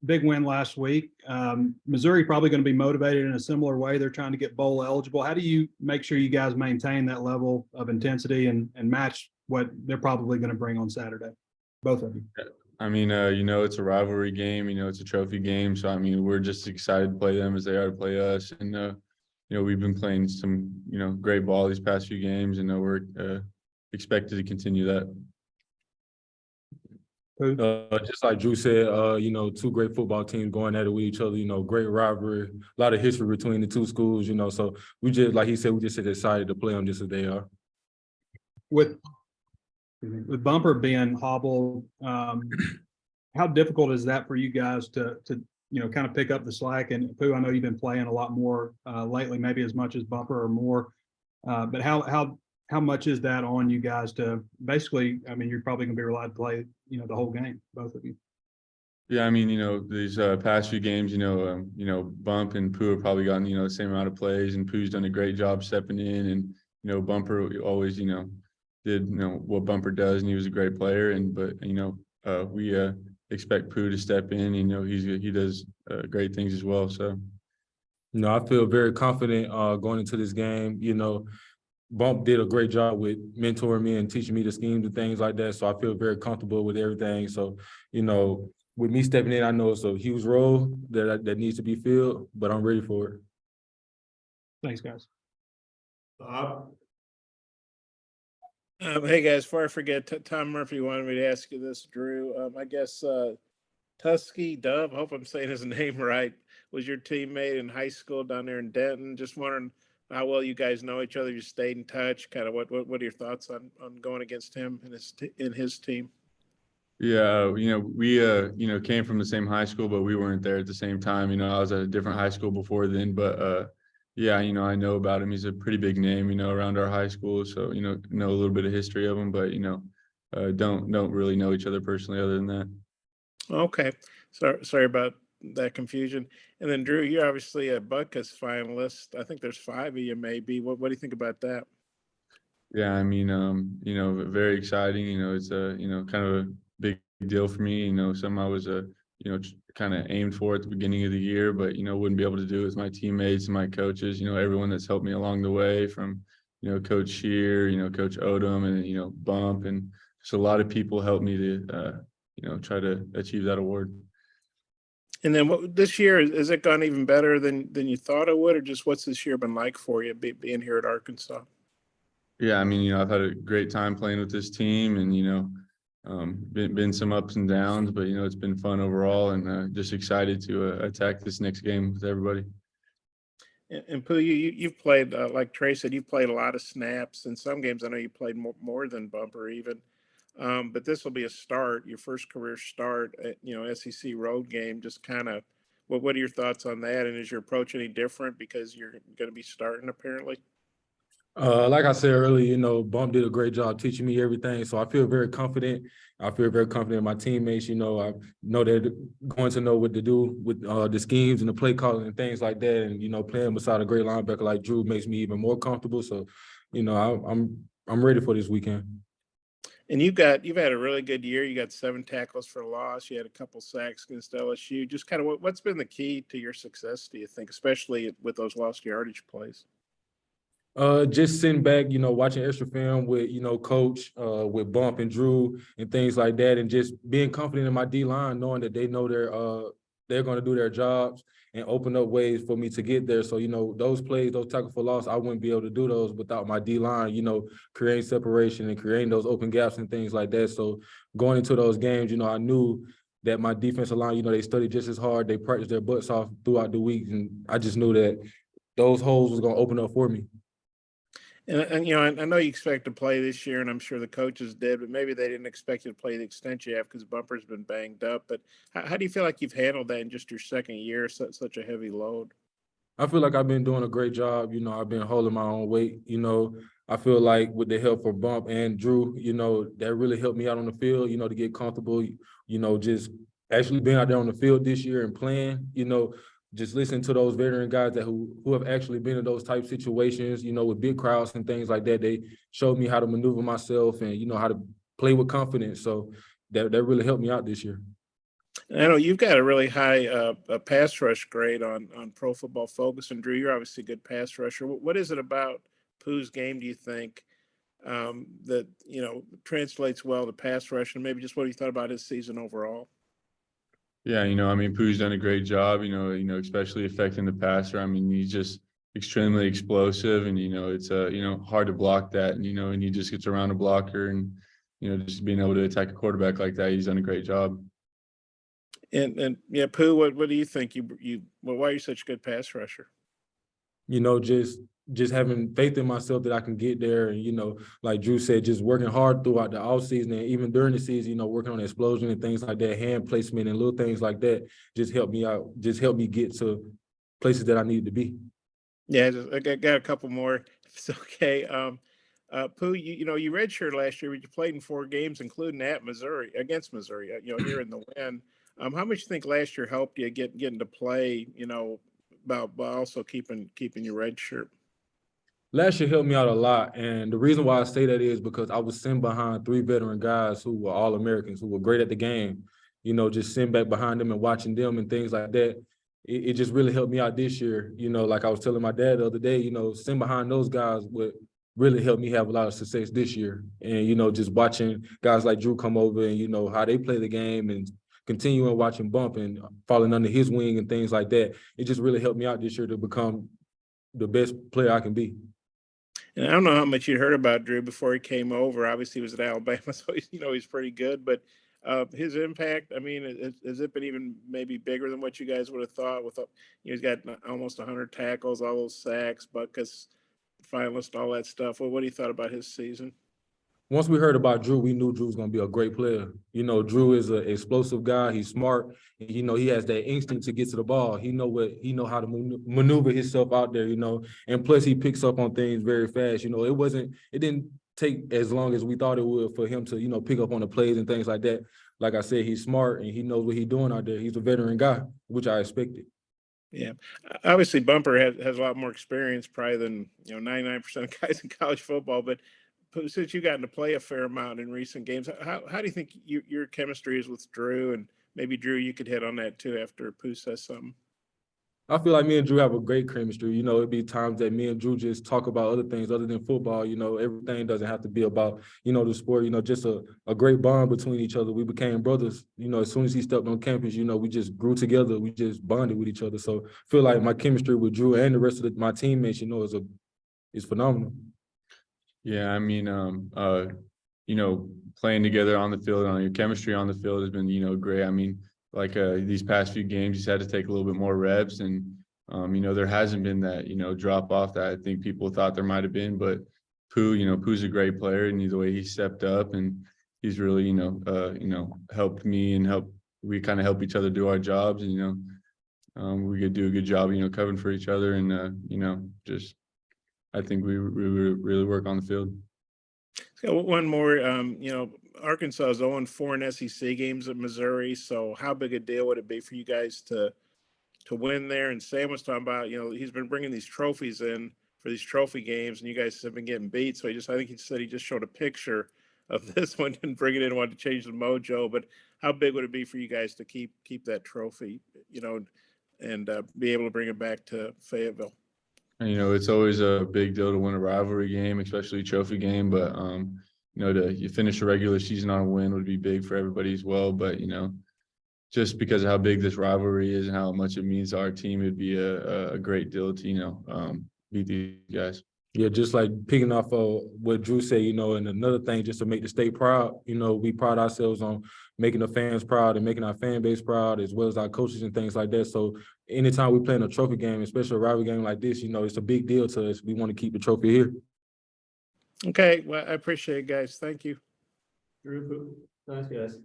Big win last week. Missouri probably going to be motivated in a similar way. They're trying to get bowl eligible. How do you make sure you guys maintain that level of intensity and match what they're probably going to bring on Saturday? Both of you. I mean, it's a rivalry game. It's a trophy game. So, I mean, we're just excited to play them as they are to play us. And, we've been playing some, great ball these past few games, and we're expected to continue that. Just like Drew said, two great football teams going at it with each other, great rivalry, a lot of history between the two schools, so we just, like he said, we just excited to play them just as they are. With Bumper being hobbled, how difficult is that for you guys to kind of pick up the slack? And Pooh, I know you've been playing a lot more lately, maybe as much as Bumper or more, but how much is that on you guys to basically, I mean, you're probably going to be relied to play, the whole game, both of you. Yeah, I mean, these past few games, Bump and Pooh have probably gotten, the same amount of plays, and Pooh's done a great job stepping in, and, Bumper always, did, what Bumper does, and he was a great player. But we expect Pooh to step in. He does great things as well. So, I feel very confident going into this game. Bump did a great job with mentoring me and teaching me the schemes and things like that. So I feel very comfortable with everything. So, with me stepping in, I know it's a huge role that needs to be filled, but I'm ready for it. Thanks, guys. Hey guys, before I forget, Tom Murphy wanted me to ask you this, Drew. I guess Tusky Dove, I hope I'm saying his name right, was your teammate in high school down there in Denton. Just wondering how well you guys know each other. You stayed in touch. Kind of what are your thoughts on going against him and his team? Yeah, we came from the same high school, but we weren't there at the same time. I was at a different high school before then, but yeah, I know about him. He's a pretty big name, around our high school. So, know a little bit of history of him, but don't really know each other personally other than that. Okay, sorry about that confusion. And then Drew, you're obviously a Butkus finalist. I think there's 5 of you, maybe. What do you think about that? Yeah, I mean, very exciting. It's a kind of a big deal for me. Something I was kind of aimed for at the beginning of the year, but wouldn't be able to do with my teammates and my coaches. Everyone that's helped me along the way, from Coach Shear, Coach Odom, and Bump, and just a lot of people helped me to try to achieve that award. And then this year, is it gone even better than you thought it would, or just what's this year been like for you being here at Arkansas? Yeah, I mean, I've had a great time playing with this team, and been some ups and downs, but it's been fun overall, and just excited to attack this next game with everybody. And Pooh, you've played, like Trey said, you've played a lot of snaps. In some games, I know you played more than Bumper even. But this will be a start, your first career start at, SEC road game. Just kind of, what are your thoughts on that? And is your approach any different because you're going to be starting apparently? Like I said earlier, Bump did a great job teaching me everything. So I feel very confident. I feel very confident in my teammates. I know they're going to know what to do with the schemes and the play calling and things like that. And, playing beside a great linebacker like Drew makes me even more comfortable. So, I'm ready for this weekend. And you've had a really good year. You got 7 tackles for loss. You had a couple sacks against LSU. Just kind of what's been the key to your success, do you think, especially with those lost yardage plays? Just sitting back, watching extra film with, Coach, with Bump and Drew and things like that, and just being confident in my D-line, knowing that they know they're going to do their jobs and open up ways for me to get there. So, those plays, those tackles for loss, I wouldn't be able to do those without my D-line, creating separation and creating those open gaps and things like that. So going into those games, I knew that my defensive line, they studied just as hard. They practiced their butts off throughout the week. And I just knew that those holes was going to open up for me. And I know you expect to play this year, and I'm sure the coaches did, but maybe they didn't expect you to play the extent you have because Bumper's been banged up. But how do you feel like you've handled that in just your second year, such a heavy load? I feel like I've been doing a great job. I've been holding my own weight. I feel like with the help from Bump and Drew, that really helped me out on the field, to get comfortable, just actually being out there on the field this year and playing, just listening to those veteran guys who have actually been in those type situations, with big crowds and things like that. They showed me how to maneuver myself and, how to play with confidence. So that really helped me out this year. And I know you've got a really high pass rush grade on Pro Football Focus, and Drew, you're obviously a good pass rusher. What is it about Pooh's game, do you think, that translates well to pass rush, and maybe just what you thought about his season overall? Yeah, I mean, Pooh's done a great job, especially affecting the passer. I mean, he's just extremely explosive and, it's, hard to block that. And he just gets around a blocker and, just being able to attack a quarterback like that, he's done a great job. And yeah, Pooh, what do you think? Why are you such a good pass rusher? Just having faith in myself that I can get there. And, like Drew said, just working hard throughout the offseason and even during the season, working on explosion and things like that, hand placement and little things like that just helped me out, just helped me get to places that I needed to be. Yeah, I got a couple more, if it's okay. Pooh, you redshirted last year, but you played in 4 games, including against Missouri, here in the win. How much you think last year helped you getting to play, about also keeping your red shirt? Last year helped me out a lot. And the reason why I say that is because I was sitting behind 3 veteran guys who were all Americans, who were great at the game, just sitting back behind them and watching them and things like that. It just really helped me out this year. Like I was telling my dad the other day, sitting behind those guys would really help me have a lot of success this year. And, just watching guys like Drew come over and, how they play the game and continuing watching Bump and falling under his wing and things like that. It just really helped me out this year to become the best player I can be. And I don't know how much you heard about Drew before he came over. Obviously, he was at Alabama, so he's pretty good. But his impact, I mean, has it been even maybe bigger than what you guys would have thought? He's got almost 100 tackles, all those sacks, Butkus finalist, all that stuff. Well, what do you thought about his season? Once we heard about Drew, we knew Drew was going to be a great player. Drew is an explosive guy. He's smart. And, he has that instinct to get to the ball. He know how to maneuver himself out there, and plus he picks up on things very fast. It didn't take as long as we thought it would for him to, pick up on the plays and things like that. Like I said, he's smart and he knows what he's doing out there. He's a veteran guy, which I expected. Yeah, obviously Bumper has a lot more experience probably than 99% of guys in college football. But since you've gotten to play a fair amount in recent games, how do you think your chemistry is with Drew? And maybe Drew, you could hit on that too after Pooh says something. I feel like me and Drew have a great chemistry. It'd be times that me and Drew just talk about other things other than football. Everything doesn't have to be about, the sport, just a great bond between each other. We became brothers. As soon as he stepped on campus, we just grew together. We just bonded with each other. So I feel like my chemistry with Drew and the rest of my teammates, is phenomenal. Yeah, I mean, playing together on the field, your chemistry on the field has been, great. I mean, like these past few games, he's had to take a little bit more reps, and there hasn't been that drop off that I think people thought there might have been. But Pooh's a great player, and the way he stepped up, and he's really helped me and we kind of help each other do our jobs, and we could do a good job covering for each other, and just I think we really work on the field. So one more, Arkansas is 0-4 in SEC games at Missouri. So how big a deal would it be for you guys to win there? And Sam was talking about, he's been bringing these trophies in for these trophy games, and you guys have been getting beat. So I think he said he just showed a picture of this one and bring it in, wanted to change the mojo. But how big would it be for you guys to keep that trophy, and be able to bring it back to Fayetteville? It's always a big deal to win a rivalry game, especially a trophy game. But you finish a regular season on a win would be big for everybody as well. But just because of how big this rivalry is and how much it means to our team, it'd be a great deal to beat these guys. Yeah, just like picking off what Drew said, and another thing just to make the state proud, we pride ourselves on making the fans proud and making our fan base proud, as well as our coaches and things like that. So anytime we play in a trophy game, especially a rivalry game like this, it's a big deal to us. We want to keep the trophy here. Okay, well, I appreciate it, guys. Thank you. Thanks, guys.